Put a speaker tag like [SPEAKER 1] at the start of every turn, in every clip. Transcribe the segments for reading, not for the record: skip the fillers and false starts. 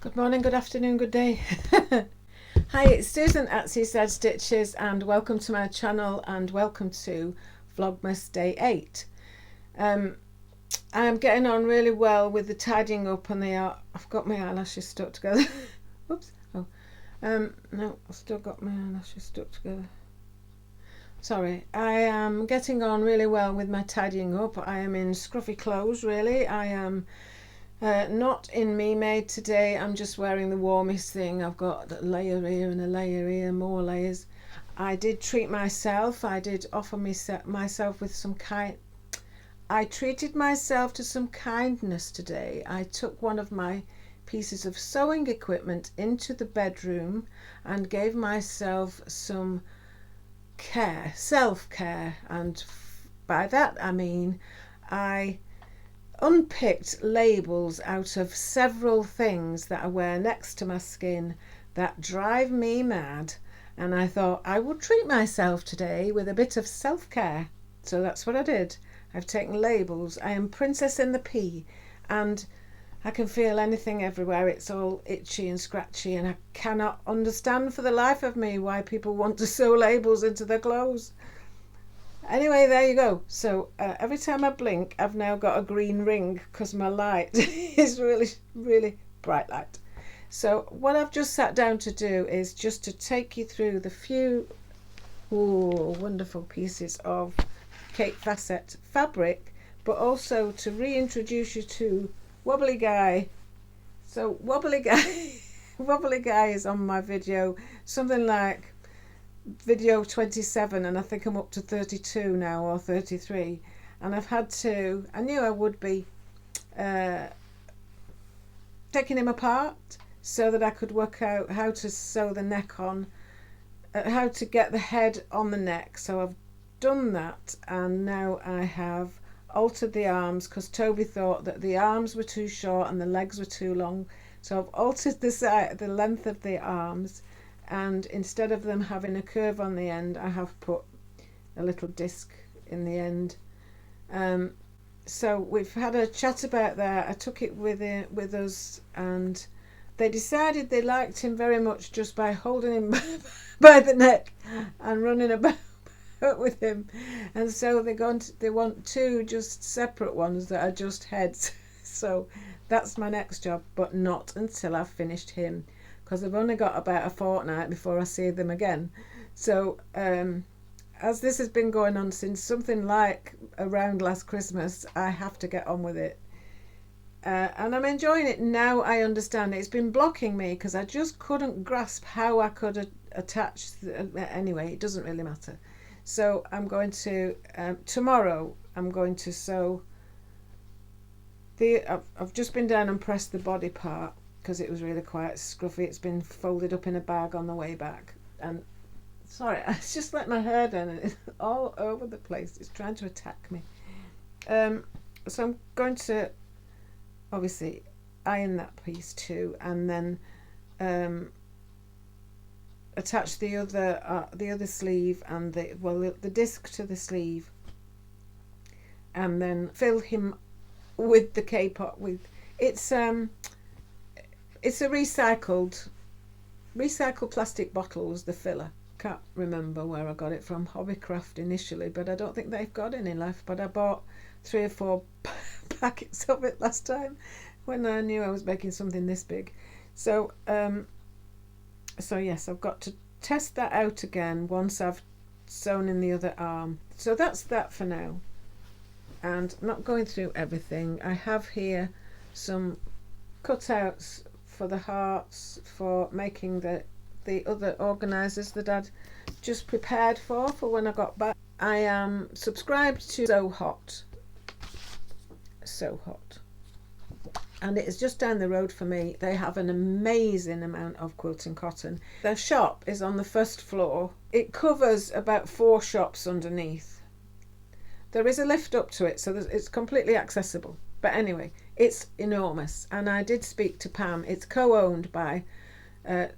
[SPEAKER 1] Good morning, good afternoon, good day. Hi, it's Susan at Seaside Stitches and welcome to my channel and welcome to Vlogmas Day 8. I'm getting on really well with the tidying up and I've got my eyelashes stuck together. Whoops. Oh. No, I've still got my eyelashes stuck together. Sorry, I am getting on really well with my tidying up. I am in scruffy clothes really. I am not in me made today. I'm just wearing the warmest thing. I've got a layer here and a layer here, more layers. I did treat myself. I did offer myself with some I treated myself to some kindness today. I took one of my pieces of sewing equipment into the bedroom and gave myself some care, self-care, and by that I mean I unpicked labels out of several things that I wear next to my skin that drive me mad, and I thought I would treat myself today with a bit of self-care. So that's what I did. I've taken labels. I am Princess in the Pea and I can feel anything everywhere. It's all itchy and scratchy and I cannot understand for the life of me why people want to sew labels into their clothes. Anyway, there you go. So every time I blink, I've now got a green ring because my light is really, really bright light. So what I've just sat down to do is just to take you through the few wonderful pieces of Cape Facet fabric, but also to reintroduce you to Wobbly Guy. So Wobbly Guy, Wobbly Guy is on my video, something like video 27, and I think I'm up to 32 now or 33, and I knew I would be taking him apart so that I could work out how to sew the neck on, how to get the head on the neck. So I've done that, and now I have altered the arms because Toby thought that the arms were too short and the legs were too long, so I've altered the length of the arms, and instead of them having a curve on the end, I have put a little disc in the end. So we've had a chat about that. I took it with us, and they decided they liked him very much just by holding him by the neck and running about with him, and so they want two just separate ones that are just heads. So that's my next job, but not until I've finished him, because I've only got about a fortnight before I see them again. So as this has been going on since something like around last Christmas, I have to get on with it. And I'm enjoying it now. I understand it's been blocking me because I just couldn't grasp how I could attach. Anyway, it doesn't really matter. So I'm going to, tomorrow, I'm going to sew I've just been down and pressed the body part because it was really quite scruffy. It's been folded up in a bag on the way back, and sorry, I just let my hair down and it's all over the place. It's trying to attack me. So I'm going to obviously iron that piece too, and then attach the other sleeve and the disc to the sleeve, and then fill him with the K-pop. It's a recycled plastic bottle was the filler. Can't remember where I got it from. Hobbycraft initially, but I don't think they've got any left. But I bought 3 or 4 packets of it last time when I knew I was making something this big. So so yes, I've got to test that out again once I've sewn in the other arm. So that's that for now, and I'm not going through everything. I have here some cutouts for the hearts for making the other organisers that I'd just prepared for when I got back. I am subscribed to So Hot, and it is just down the road for me. They have an amazing amount of quilting cotton. Their shop is on the first floor. It covers about 4 shops underneath. There is a lift up to it, so it's completely accessible. But anyway, it's enormous, and I did speak to Pam. It's co-owned by a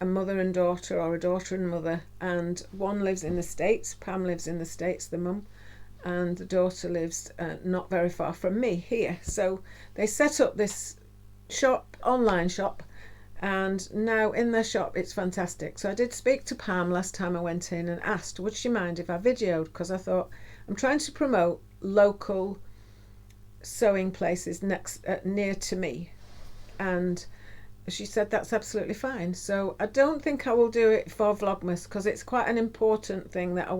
[SPEAKER 1] mother and daughter, or a daughter and mother, and one lives in the States. Pam lives in the States, the mum, and the daughter lives not very far from me here. So they set up this shop, online shop, and now in their shop it's fantastic. So I did speak to Pam last time I went in and asked would she mind if I videoed, because I thought I'm trying to promote local sewing places near to me, and she said that's absolutely fine. So I don't think I will do it for Vlogmas because it's quite an important thing that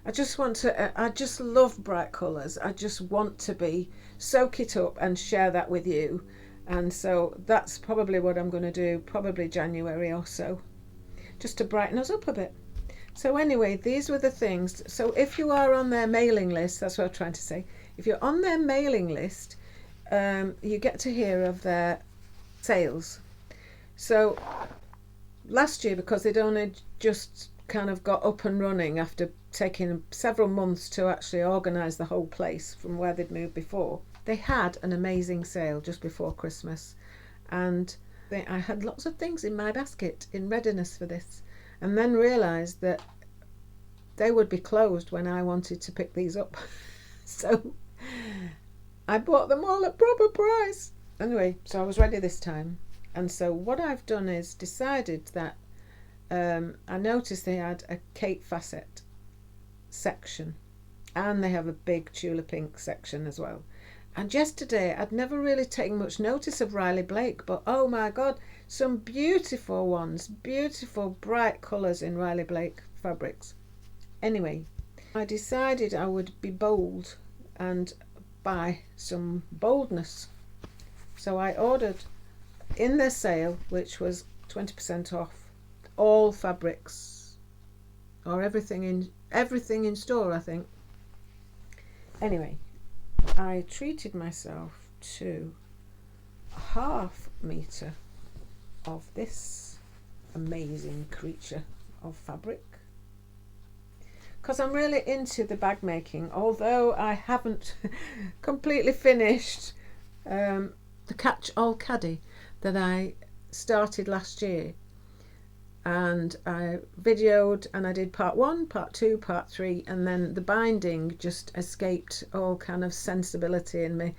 [SPEAKER 1] I just love bright colours. I just want to soak it up and share that with you. And so that's probably what I'm going to do, probably January or so, just to brighten us up a bit. So anyway, these were the things. So if you are on their mailing list, that's what I'm trying to say. If you're on their mailing list, you get to hear of their sales. So last year, because they'd only just kind of got up and running after taking several months to actually organise the whole place from where they'd moved before, they had an amazing sale just before Christmas, and I had lots of things in my basket in readiness for this, and then realised that they would be closed when I wanted to pick these up. So I bought them all at proper price. Anyway, so I was ready this time. And so what I've done is decided that I noticed they had a Kate Fassett section, and they have a big tulip pink section as well. And yesterday I'd never really taken much notice of Riley Blake, but oh my god, some beautiful ones, beautiful bright colours in Riley Blake fabrics. Anyway, I decided I would be bold and buy some boldness. So I ordered in their sale, which was 20% off all fabrics, or everything in store, I think. Anyway, I treated myself to a half metre of this amazing creature of fabric, because I'm really into the bag making, although I haven't completely finished the catch-all caddy that I started last year. And I videoed and I did part 1, part 2, part 3, and then the binding just escaped all kind of sensibility in me,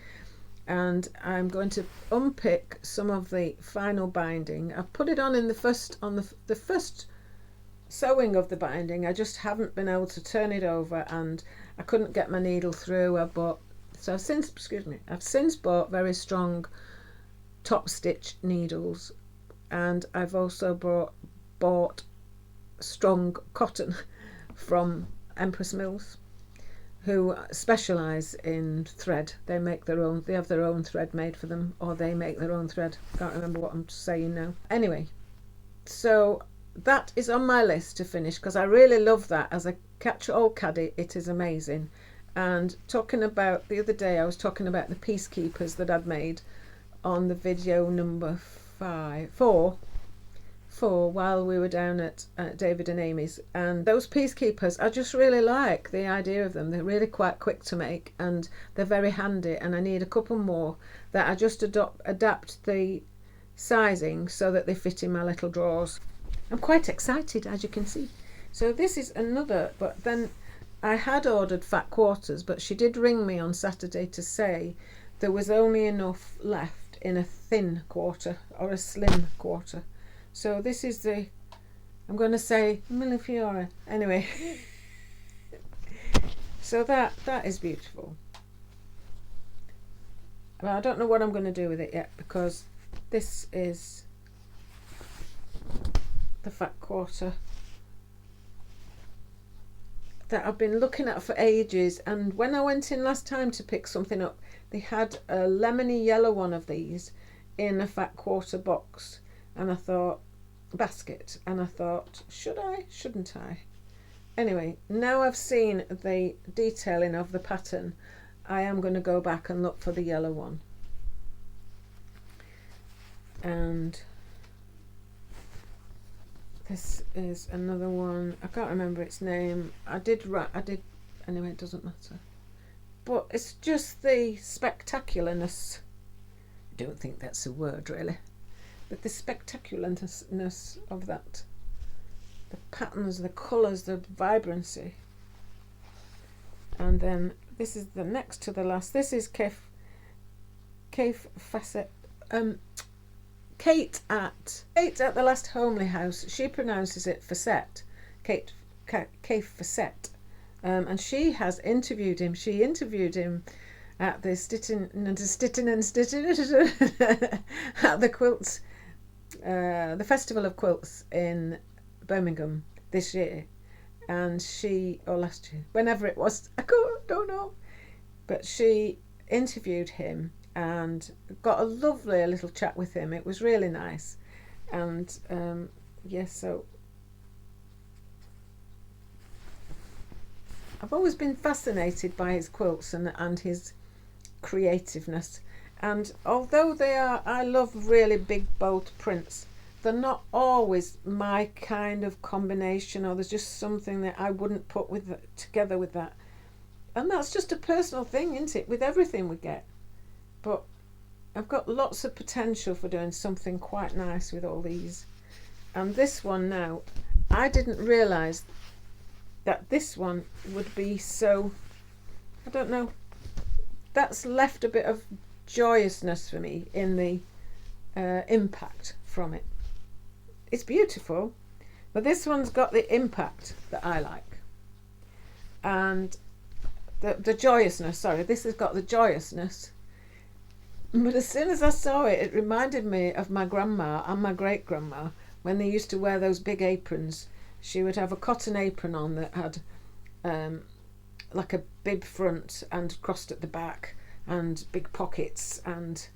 [SPEAKER 1] and I'm going to unpick some of the final binding. I've put it on in the first sewing of the binding. I just haven't been able to turn it over, and I couldn't get my needle through. I've since bought very strong top stitch needles, and I've also bought strong cotton from Empress Mills, who specialise in thread. They have their own thread made for them, or they make their own thread. Can't remember what I'm saying now. Anyway, so that is on my list to finish, because I really love that as a catch-all caddy. It is amazing. And the other day I was talking about the peacekeepers that I'd made on the video number 4 while we were down at David and Amy's, and those peacekeepers, I just really like the idea of them. They're really quite quick to make, and they're very handy, and I need a couple more that I just adapt the sizing so that they fit in my little drawers. I'm quite excited, as you can see. So this is another, but then I had ordered fat quarters, but she did ring me on Saturday to say there was only enough left in a thin quarter or a slim quarter. So this is I'm going to say Millefiore. Anyway, so that is beautiful. Well, I don't know what I'm going to do with it yet, because this is the fat quarter that I've been looking at for ages, and when I went in last time to pick something up, they had a lemony yellow one of these in a fat quarter box, and I thought, basket, and I thought, should I, shouldn't I? Anyway, now I've seen the detailing of the pattern, I am going to go back and look for the yellow one. And this is another one, I can't remember its name. I did anyway, it doesn't matter, but it's just the spectacularness, I don't think that's a word really, but the spectacularness of that, the patterns, the colours, the vibrancy. And then this is the next to the last. This is Kate Kate at the Last Homely House. She pronounces it Facette. Kate Facette. And she has interviewed him. She interviewed him at the Stittin at the quilts, the Festival of Quilts in Birmingham this year, and or last year, whenever it was, I don't know, but she interviewed him and got a lovely little chat with him. It was really nice, and so I've always been fascinated by his quilts and his creativeness. And although I love really big bold prints, they're not always my kind of combination, or there's just something that I wouldn't put together with that. And that's just a personal thing, isn't it, with everything we get. But I've got lots of potential for doing something quite nice with all these. And this one now, I didn't realise that this one would be so, I don't know, that's left a bit of joyousness for me in the impact from it. It's beautiful, but this one's got the impact that I like, and the joyousness. Sorry, this has got the joyousness, but as soon as I saw it, it reminded me of my grandma and my great grandma when they used to wear those big aprons. She would have a cotton apron on that had like a bib front and crossed at the back and big pockets, and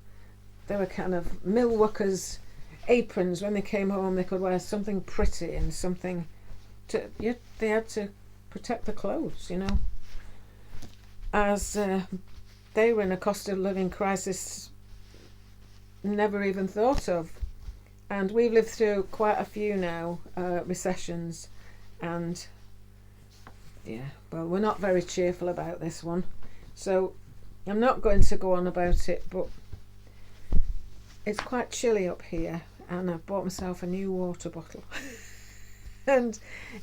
[SPEAKER 1] they were kind of mill workers' aprons. When they came home, they could wear something pretty and something they had to protect the clothes, as they were in a cost of living crisis never even thought of. And we've lived through quite a few now, recessions, and we're not very cheerful about this one. So I'm not going to go on about it, but it's quite chilly up here, and I've bought myself a new water bottle. And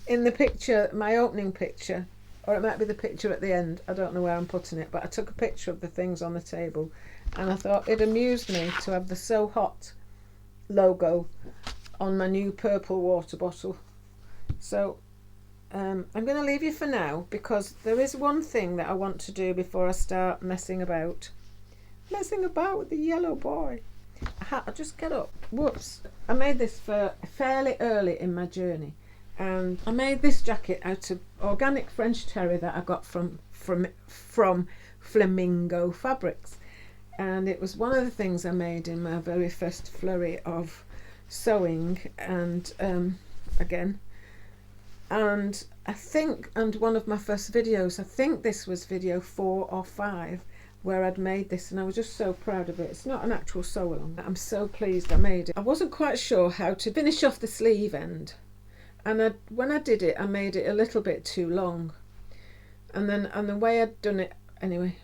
[SPEAKER 1] in the picture, my opening picture, or it might be the picture at the end, I don't know where I'm putting it, but I took a picture of the things on the table, and I thought it amused me to have the So Hot logo on my new purple water bottle. So I'm going to leave you for now, because there is one thing that I want to do before I start messing about with the yellow boy. I just get up. Whoops. I made this fairly early in my journey, and I made this jacket out of organic French terry that I got from Flamingo Fabrics. And it was one of the things I made in my very first flurry of sewing, and again, and I think, and one of my first videos, I think this was video 4 or 5, where I'd made this, and I was just so proud of it. It's not an actual sew along. I'm so pleased I made it. I wasn't quite sure how to finish off the sleeve end, and when I did it, I made it a little bit too long, and the way I'd done it anyway,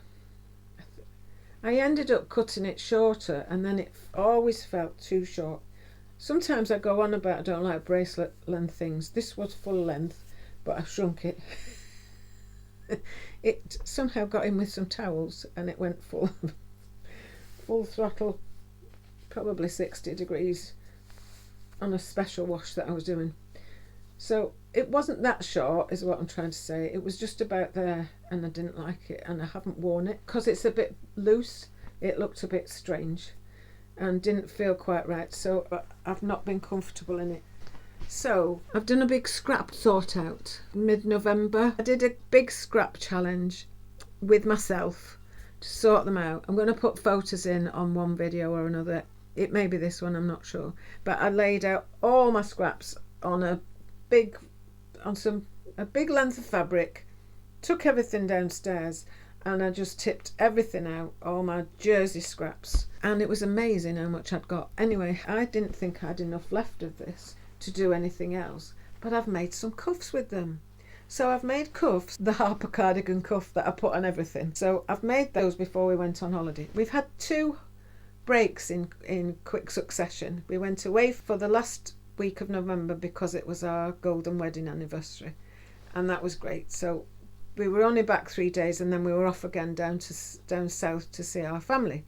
[SPEAKER 1] I ended up cutting it shorter, and then it always felt too short. Sometimes I go on about I don't like bracelet length things. This was full length, but I shrunk it. It somehow got in with some towels, and it went full throttle, probably 60 degrees on a special wash that I was doing. So it wasn't that short, is what I'm trying to say. It was just about there, and I didn't like it, and I haven't worn it because it's a bit loose. It looked a bit strange and didn't feel quite right, so I've not been comfortable in it. So I've done a big scrap sort out mid-November. I did a big scrap challenge with myself to sort them out. I'm going to put photos in on one video or another. It may be this one, I'm not sure. But I laid out all my scraps on a big length of fabric, took everything downstairs, and I just tipped everything out, all my jersey scraps, and it was amazing how much I'd got. Anyway, I didn't think I had enough left of this to do anything else, but I've made some cuffs with them. So I've made cuffs, the Harper cardigan cuff that I put on everything. So I've made those before we went on holiday. We've had 2 breaks in quick succession. We went away for the last week of November because it was our golden wedding anniversary, and that was great. So we were only back 3 days, and then we were off again down south to see our family.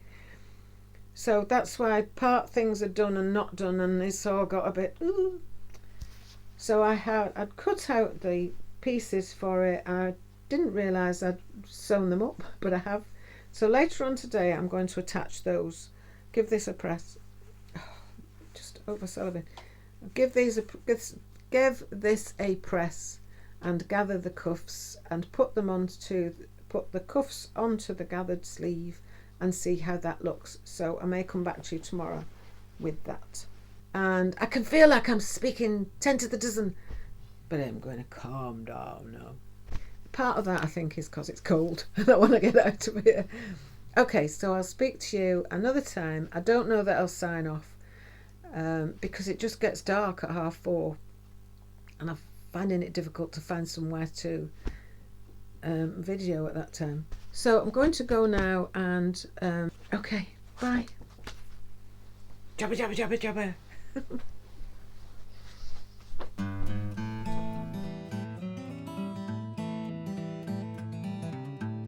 [SPEAKER 1] So that's why part things are done and not done, and it's all got a bit ooh. So I'd cut out the pieces for it. I didn't realise I'd sewn them up, but I have. So later on today I'm going to attach those. Give this a press. Just over Sullivan. Give this a press and gather the cuffs and put the cuffs onto the gathered sleeve and see how that looks. So I may come back to you tomorrow with that. And I can feel like I'm speaking 10 to the dozen, but I'm going to calm down now. Part of that I think is because it's cold and I want to get out of here. Okay, so I'll speak to you another time. I don't know that I'll sign off because it just gets dark at 4:30 and I'm finding it difficult to find somewhere to video at that time. So I'm going to go now and okay, bye. Jabba jabba jabba jabba.